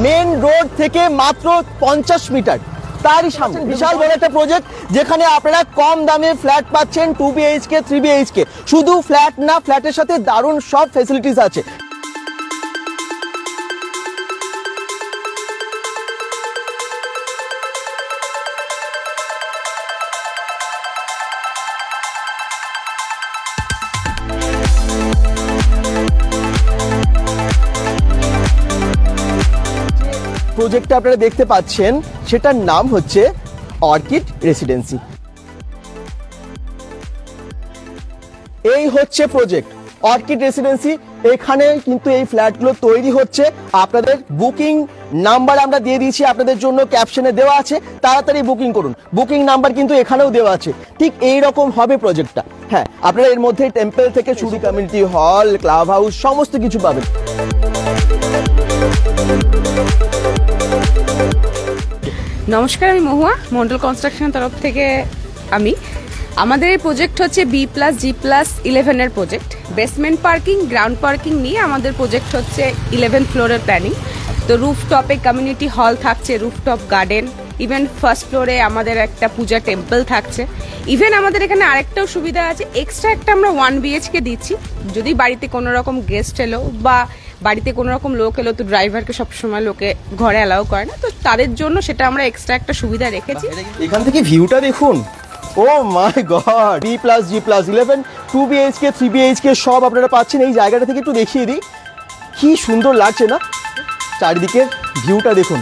Main road থেকে মাত্র 50 metre, তারই সামনে বিশাল বড় একটা প্রজেক্ট যেখানে আপনারা কম দামে ফ্ল্যাট পাচ্ছেন 2 BHK 3 BHK। শুধু ফ্ল্যাট না, ফ্ল্যাটের সাথে দারুণ সব ফ্যাসিলিটিস আছে। প্রজেক্টটা আপনারা দেখতে পাচ্ছেন সেটার নাম হচ্ছে অর্কিড রেসিডেন্সি। এই হচ্ছে প্রজেক্ট অর্কিড রেসিডেন্সি। এখানে কিন্তু এই ফ্ল্যাটগুলো তৈরি হচ্ছে। আপনাদের বুকিং নাম্বার আমরা দিয়ে দিয়েছি, আপনাদের জন্য ক্যাপশনে দেওয়া আছে, তাড়াতাড়ি বুকিং করুন। বুকিং নাম্বার কিন্তু এখানেও দেওয়া আছে। ঠিক এই রকম হবে প্রজেক্টটা। হ্যাঁ, আপনারা এর মধ্যে টেম্পল থেকে শুরু কমিউনিটি হল, ক্লাব হাউস সমস্ত কিছু পাবেন। নমস্কার, আমি মহুয়া, মন্ডল কনস্ট্রাকশন তরফ থেকে। আমাদের এই প্রজেক্ট হচ্ছে B+G+11 এর project. Basement parking, ground parking নিয়ে আমাদের প্রজেক্ট হচ্ছে 11th ফ্লোরের প্ল্যানিং। তো রুফটপে কমিউনিটি হল থাকছে, রুফটপ গার্ডেন, ইভেন ফার্স্ট ফ্লোরে আমাদের একটা পূজা টেম্পল থাকছে। ইভেন আমাদের এখানে আরেকটাও সুবিধা আছে, এক্সট্রা একটা আমরা 1 BHK দিচ্ছি। যদি বাড়িতে কোনো রকম গেস্ট এলো বা বাড়িতে কোনো রকম লোক এলো, তো ড্রাইভারকে সবসময় লোকে ঘরে অ্যালাউ করে না, তো তাদের জন্য সেটা আমরা এক্সট্রা একটা সুবিধা রেখেছি। এখান থেকে ভিউটা দেখুন, ও মাই গড। B+G+11 2 BHK 3 BHK সব আপনারা পাচ্ছেন। এই জায়গাটা থেকে একটু দেখিয়ে দিই, কি সুন্দর লাগছে না, চারিদিকে ভিউটা দেখুন।